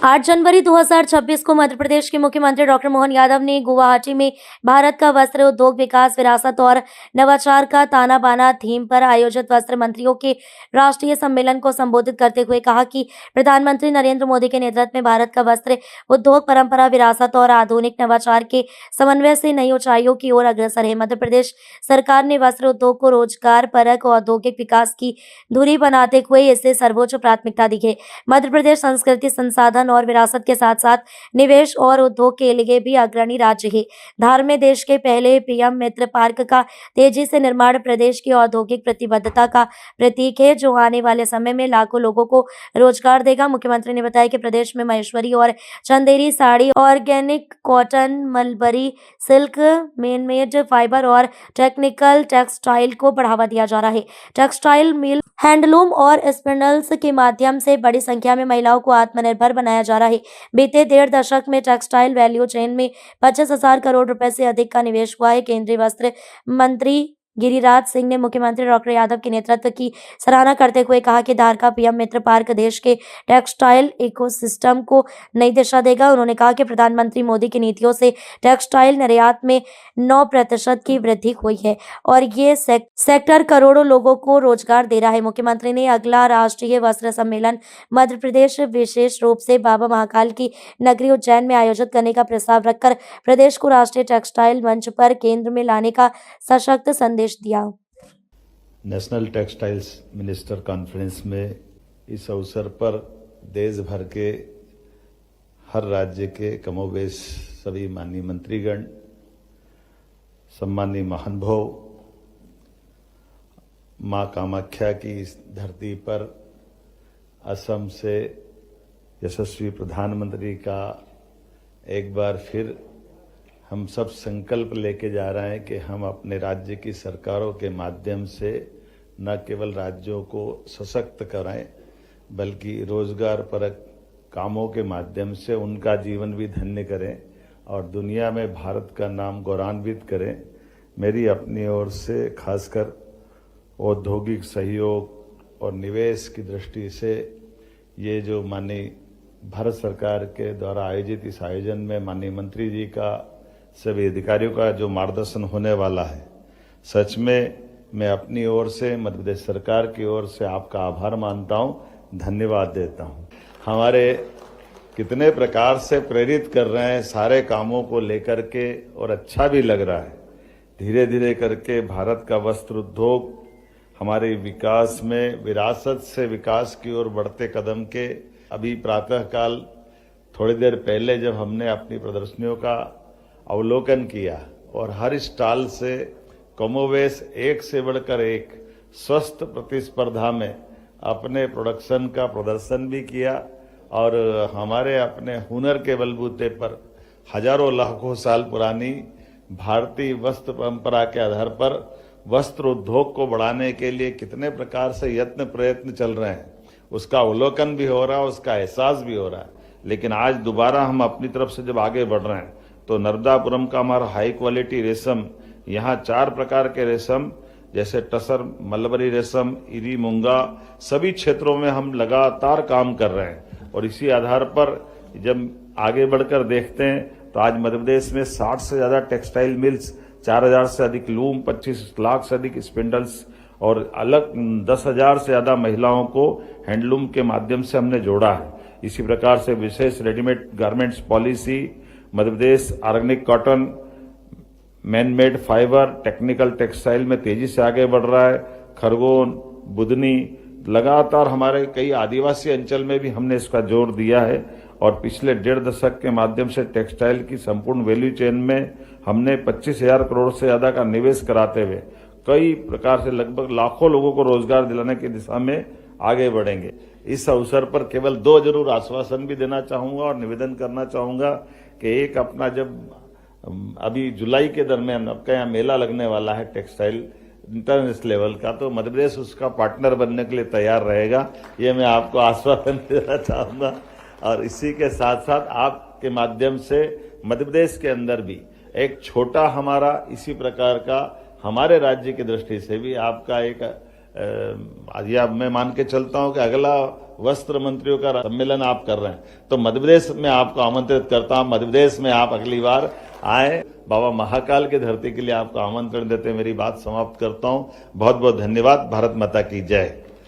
8 जनवरी 2026 को मध्य प्रदेश के मुख्यमंत्री डॉक्टर मोहन यादव ने गुवाहाटी में भारत का वस्त्र उद्योग विकास, विरासत और नवाचार का ताना बाना थीम पर आयोजित वस्त्र मंत्रियों के राष्ट्रीय सम्मेलन को संबोधित करते हुए कहा कि प्रधानमंत्री नरेंद्र मोदी के नेतृत्व में भारत का वस्त्र उद्योग परंपरा, विरासत और आधुनिक नवाचार के समन्वय से नई ऊंचाइयों की ओर अग्रसर है। मध्य प्रदेश सरकार ने वस्त्र उद्योग को रोजगार परक औद्योगिक विकास की धुरी बनाते हुए इसे सर्वोच्च प्राथमिकता दी है। मध्य प्रदेश संस्कृति, संसाधन और विरासत के साथ साथ निवेश और उद्योग के लिए भी अग्रणी राज्य है। धार में देश के पहले पीएम मित्र पार्क का तेजी से निर्माण प्रदेश की औद्योगिक प्रतिबद्धता का प्रतीक है, जो आने वाले समय में लाखों लोगों को रोजगार देगा। मुख्यमंत्री ने बताया कि प्रदेश में महेश्वरी और Chanderi sari, organic cotton, mulberry silk, manmade fibre और टेक्निकल टेक्सटाइल को बढ़ावा दिया जा रहा है। टेक्सटाइल मिल, हैंडलूम और स्पिंडल्स के माध्यम से बड़ी संख्या में महिलाओं को आत्मनिर्भर बनाया जा रहा है। बीते 1.5 दशक में टेक्सटाइल वैल्यू चेन में 25,000 करोड़ रुपए से अधिक का निवेश हुआ है। केंद्रीय वस्त्र मंत्री गिरिराज सिंह ने मुख्यमंत्री डॉक्टर यादव के नेतृत्व की सराहना करते हुए कहा कि धार का पीएम मित्र पार्क देश के टेक्सटाइल इकोसिस्टम को नई दिशा देगा। उन्होंने कहा कि प्रधानमंत्री मोदी की नीतियों से टेक्सटाइल निर्यात में 9% की वृद्धि हुई है और ये सेक्टर करोड़ों लोगों को रोजगार दे रहा है। मुख्यमंत्री ने अगला राष्ट्रीय वस्त्र सम्मेलन मध्य प्रदेश, विशेष रूप से बाबा महाकाल की नगरी उज्जैन में आयोजित करने का प्रस्ताव रखकर प्रदेश को राष्ट्रीय टेक्सटाइल मंच पर केंद्र में लाने का सशक्त संदेश दिया। नेशनल टेक्सटाइल्स मिनिस्टर कॉन्फ्रेंस में इस अवसर पर देश भर के हर राज्य के कमोबेश सभी माननीय मंत्रीगण, सम्मानीय महानुभाव, मां कामाख्या की इस धरती पर असम से यशस्वी प्रधानमंत्री का एक बार फिर हम सब संकल्प लेके जा रहे हैं कि हम अपने राज्य की सरकारों के माध्यम से न केवल राज्यों को सशक्त कराएं, बल्कि रोजगार परक कामों के माध्यम से उनका जीवन भी धन्य करें और दुनिया में भारत का नाम गौरवान्वित करें। मेरी अपनी ओर से खासकर औद्योगिक सहयोग और निवेश की दृष्टि से ये जो माननीय भारत सरकार के द्वारा आयोजित इस आयोजन में माननीय मंत्री जी का, सभी अधिकारियों का जो मार्गदर्शन होने वाला है, सच में मैं अपनी ओर से, मध्य प्रदेश सरकार की ओर से आपका आभार मानता हूं, धन्यवाद देता हूं। हमारे कितने प्रकार से प्रेरित कर रहे हैं सारे कामों को लेकर के और अच्छा भी लग रहा है। धीरे धीरे करके भारत का वस्त्र उद्योग हमारे विकास में, विरासत से विकास की ओर बढ़ते कदम के अभी प्रातःकाल थोड़ी देर पहले जब हमने अपनी प्रदर्शनियों का अवलोकन किया और हर स्टॉल से कमोवेश एक से बढ़कर एक स्वस्थ प्रतिस्पर्धा में अपने प्रोडक्शन का प्रदर्शन भी किया और हमारे अपने हुनर के बलबूते पर हजारों लाखों साल पुरानी भारतीय वस्त्र परंपरा के आधार पर वस्त्र उद्योग को बढ़ाने के लिए कितने प्रकार से यत्न प्रयत्न चल रहे हैं, उसका अवलोकन भी हो रहा है, उसका एहसास भी हो रहा है। लेकिन आज दोबारा हम अपनी तरफ से जब आगे बढ़ रहे हैं तो नर्मदापुरम का हमारा हाई क्वालिटी रेशम, यहाँ 4 प्रकार के रेशम जैसे टसर, मलबरी रेशम, इरी, मूंगा, सभी क्षेत्रों में हम लगातार काम कर रहे हैं और इसी आधार पर जब आगे बढ़कर देखते हैं तो आज मध्य प्रदेश में 60 से ज्यादा टेक्सटाइल मिल्स, 4,000 से अधिक लूम, 25 लाख से अधिक स्पिंडल्स और अलग 10,000 से ज्यादा महिलाओं को हैंडलूम के माध्यम से हमने जोड़ा है। इसी प्रकार से विशेष readymade garments policy, Madhya Pradesh organic cotton, manmade fibre, technical textile में तेजी से आगे बढ़ रहा है। खरगोन, बुदनी, लगातार हमारे कई आदिवासी अंचल में भी हमने इसका जोर दिया है और पिछले 1.5 दशक के माध्यम से टेक्सटाइल की संपूर्ण वैल्यू चेन में हमने 25,000 करोड़ से ज्यादा का निवेश कराते हुए कई प्रकार से लगभग लाखों लोगों को रोजगार दिलाने की दिशा में आगे बढ़ेंगे। इस अवसर पर केवल 2 जरूर आश्वासन भी देना चाहूंगा और निवेदन करना चाहूंगा कि एक अपना जब अभी जुलाई के दरमियान आपका यहाँ मेला लगने वाला है टेक्सटाइल इंटरनेशनल लेवल का, तो मध्य प्रदेश उसका पार्टनर बनने के लिए तैयार रहेगा, ये मैं आपको आश्वासन देना चाहूंगा। और इसी के साथ साथ आपके माध्यम से मध्य प्रदेश के अंदर भी एक छोटा हमारा इसी प्रकार का हमारे राज्य की दृष्टि से भी आपका एक मैं मान के चलता हूं कि अगला वस्त्र मंत्रियों का सम्मेलन आप कर रहे हैं, तो मध्य प्रदेश में आपको आमंत्रित करता हूं। मध्य प्रदेश में आप अगली बार आए, बाबा महाकाल की धरती के लिए आपको आमंत्रण देते मेरी बात समाप्त करता हूं। बहुत बहुत धन्यवाद। भारत माता की जय।